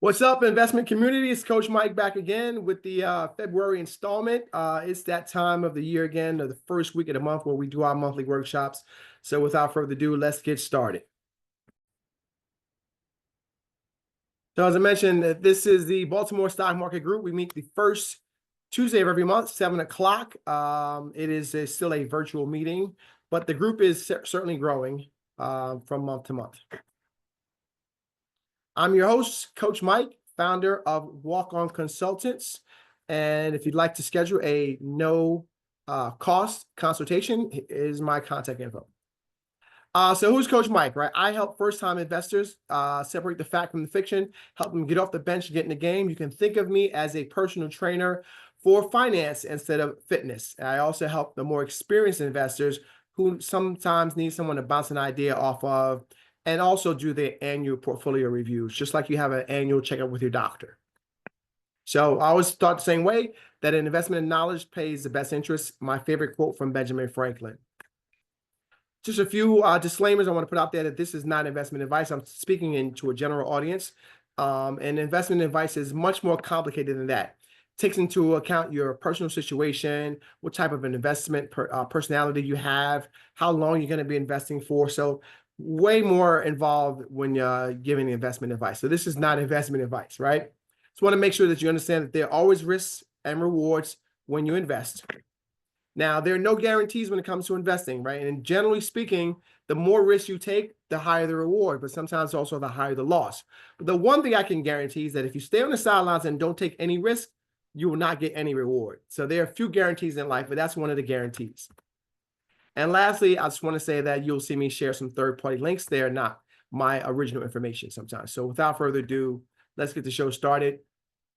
What's up, investment community? It's Coach Mike back again with the February installment. It's that time of the year again, or the first week of the month where we do our monthly workshops. So without further ado, let's get started. So as I mentioned, this is the Baltimore Stock Market Group. We meet the first Tuesday of every month, 7 o'clock. It is still a virtual meeting, but the group is certainly growing from month to month. I'm your host, Coach Mike, founder of Walk On Consultants. And if you'd like to schedule a no cost consultation, is my contact info. So who's Coach Mike, right? I help first-time investors separate the fact from the fiction, help them get off the bench and get in the game. You can think of me as a personal trainer for finance instead of fitness. I also help the more experienced investors who sometimes need someone to bounce an idea off of, and also do the annual portfolio reviews, just like you have an annual checkup with your doctor. So I always thought the same way, that an investment in knowledge pays the best interest. My favorite quote from Benjamin Franklin. Just a few disclaimers I want to put out there that this is not investment advice. I'm speaking into a general audience. And investment advice is much more complicated than that. It takes into account your personal situation, what type of an investment personality you have, how long you're going to be investing for. So way more involved when you're giving investment advice. So this is not investment advice, right? Just want to make sure that you understand that there are always risks and rewards when you invest. Now, there are no guarantees when it comes to investing, right? And generally speaking, the more risk you take, the higher the reward, but sometimes also the higher the loss. But the one thing I can guarantee is that if you stay on the sidelines and don't take any risk, you will not get any reward. So there are a few guarantees in life, but that's one of the guarantees. And lastly, I just want to say that you'll see me share some third-party links. They are not my original information sometimes. So without further ado, let's get the show started.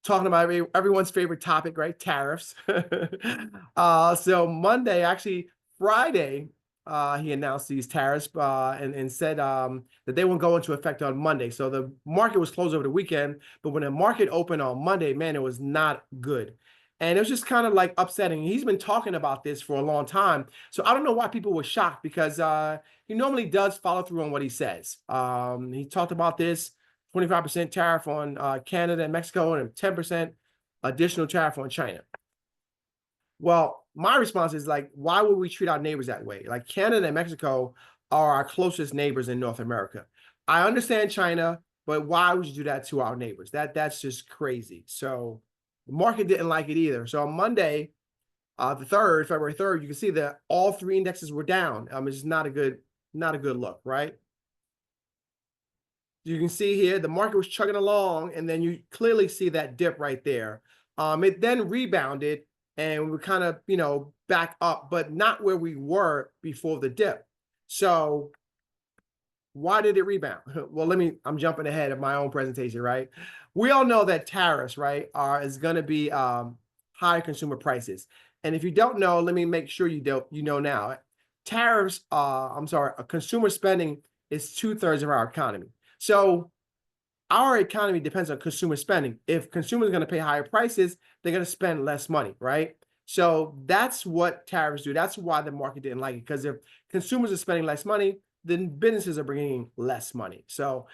Talking about everyone's favorite topic, right? Tariffs. So Monday, actually Friday, he announced these tariffs and said that they won't go into effect on Monday. So the market was closed over the weekend, but when the market opened on Monday, man, it was not good. And it was just kind of like upsetting. He's been talking about this for a long time. So I don't know why people were shocked, because he normally does follow through on what he says. He talked about this 25% tariff on Canada and Mexico, and 10% additional tariff on China. Well, my response is like, why would we treat our neighbors that way? Like, Canada and Mexico are our closest neighbors in North America. I understand China, but why would you do that to our neighbors? That's just crazy. So the market didn't like it either. So on Monday, February 3rd, you can see that all three indexes were down. It's not a good look, right? You can see here, the market was chugging along, and then you clearly see that dip right there. It then rebounded, and we kind of, back up, but not where we were before the dip. So why did it rebound? Well, I'm jumping ahead of my own presentation, right? We all know that tariffs, right, is going to be high consumer prices. And if you don't know, let me make sure you know now. Tariffs, consumer spending is 2/3 of our economy. So our economy depends on consumer spending. If consumers are going to pay higher prices, they're going to spend less money, right? So that's what tariffs do. That's why the market didn't like it, because if consumers are spending less money, then businesses are bringing less money. So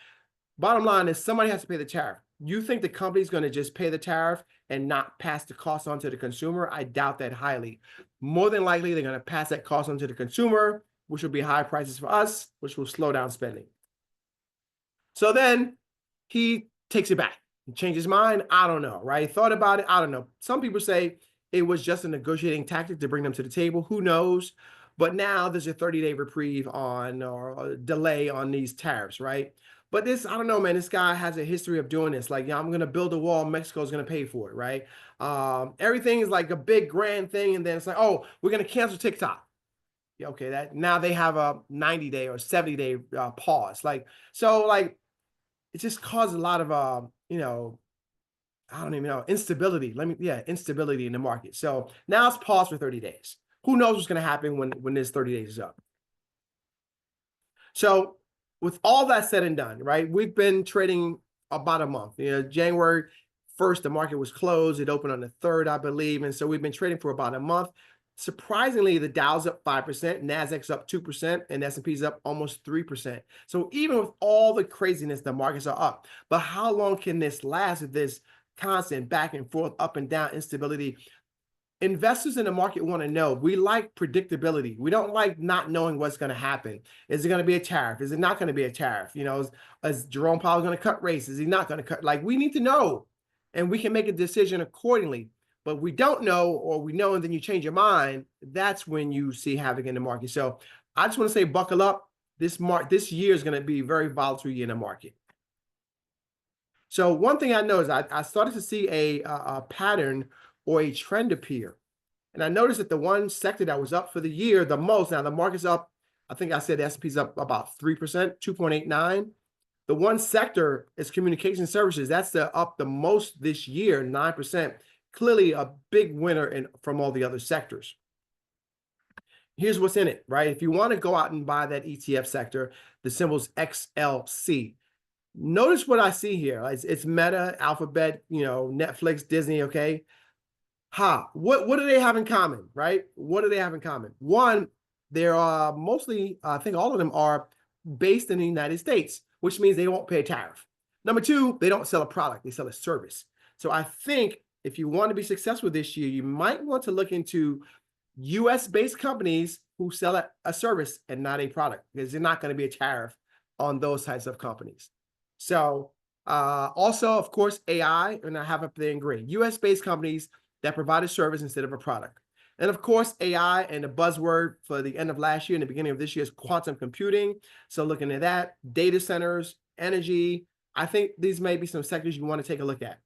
bottom line is, somebody has to pay the tariff. You think the company's going to just pay the tariff and not pass the cost on to the consumer? I doubt that highly. More than likely, they're going to pass that cost on to the consumer, which will be high prices for us, which will slow down spending. So then he takes it back. He changed his mind. I don't know, right? He thought about it. I don't know. Some people say it was just a negotiating tactic to bring them to the table. Who knows? But now there's a 30-day reprieve on, or a delay on, these tariffs, right? But this, I don't know, man. This guy has a history of doing this. Like, yeah, I'm going to build a wall. Mexico's going to pay for it, right? Everything is like a big grand thing. And then it's like, oh, we're going to cancel TikTok. Yeah, okay, that now they have a 90-day or 70-day pause. It just caused a lot of I don't even know, instability. Instability in the market. So now it's paused for 30 days. Who knows what's going to happen when this 30 days is up? So with all that said and done, right, we've been trading about a month. January 1st, the market was closed. It opened on the 3rd, I believe. And so we've been trading for about a month. Surprisingly, the Dow's up 5%, Nasdaq's up 2%, and S&P's up almost 3%. So even with all the craziness, the markets are up. But how long can this last if this constant back and forth, up and down instability? Investors in the market want to know. We like predictability. We don't like not knowing what's going to happen. Is it going to be a tariff? Is it not going to be a tariff? You know, is Jerome Powell going to cut rates? Is he not going to cut? Like, we need to know, and we can make a decision accordingly. But we don't know, or we know and then you change your mind. That's when you see havoc in the market. So I just want to say, buckle up. This year is going to be a very volatile year in the market. So one thing I know is I started to see a pattern or a trend appear. And I noticed that the one sector that was up for the year the most, now the market's up, I think I said the S&P's up about 3%, 2.89. The one sector is communication services. That's up the most this year, 9%. Clearly a big winner from all the other sectors. Here's what's in it, right? If you want to go out and buy that ETF sector, the symbol's XLC. Notice what I see here. It's Meta, Alphabet, you know, Netflix, Disney, okay? What do they have in common, right? What do they have in common? One, they're mostly, I think all of them are based in the United States, which means they won't pay a tariff. Number two, they don't sell a product, they sell a service. So I think if you want to be successful this year, you might want to look into US-based companies who sell a service and not a product, because there's not going to be a tariff on those types of companies. So also, of course, AI, and I have up there in green, US-based companies that provide a service instead of a product. And of course, AI, and the buzzword for the end of last year and the beginning of this year is quantum computing. So looking at that, data centers, energy, I think these may be some sectors you want to take a look at.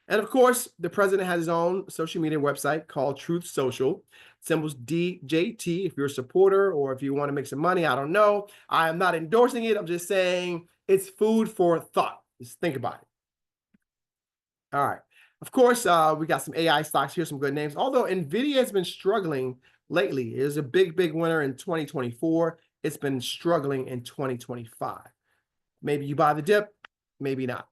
And of course, the president has his own social media website called Truth Social, symbols DJT. If you're a supporter or if you want to make some money, I don't know. I am not endorsing it. I'm just saying it's food for thought. Just think about it. All right. Of course, we got some AI stocks here, some good names. Although NVIDIA has been struggling lately. It was a big winner in 2024. It's been struggling in 2025. Maybe you buy the dip, maybe not.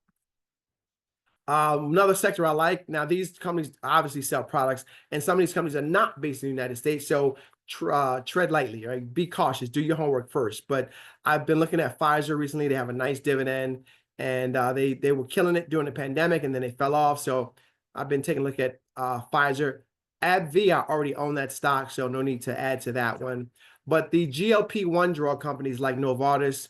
Another sector I like, now these companies obviously sell products, and some of these companies are not based in the United States, so tread lightly, right? Be cautious, do your homework first. But I've been looking at Pfizer recently. They have a nice dividend, and they were killing it during the pandemic, and then they fell off. So I've been taking a look at Pfizer. AbbVie, I already own that stock, so no need to add to that one. But the GLP-1 drug companies like Novartis,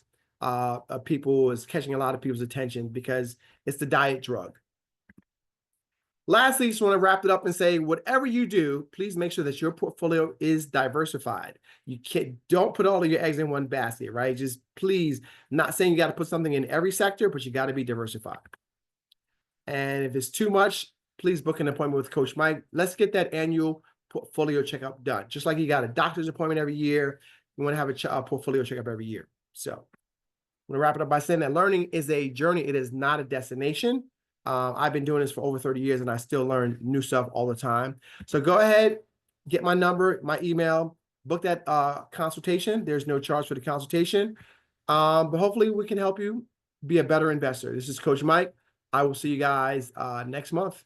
people is catching a lot of people's attention because it's the diet drug. Lastly, just want to wrap it up and say, whatever you do, please make sure that your portfolio is diversified. Don't put all of your eggs in one basket, right? Just please, not saying you got to put something in every sector, but you got to be diversified. And if it's too much, please book an appointment with Coach Mike. Let's get that annual portfolio checkup done. Just like you got a doctor's appointment every year, you want to have a portfolio checkup every year. So I'm going to wrap it up by saying that learning is a journey. It is not a destination. I've been doing this for over 30 years and I still learn new stuff all the time. So go ahead, get my number, my email, book that consultation. There's no charge for the consultation. But hopefully we can help you be a better investor. This is Coach Mike. I will see you guys next month.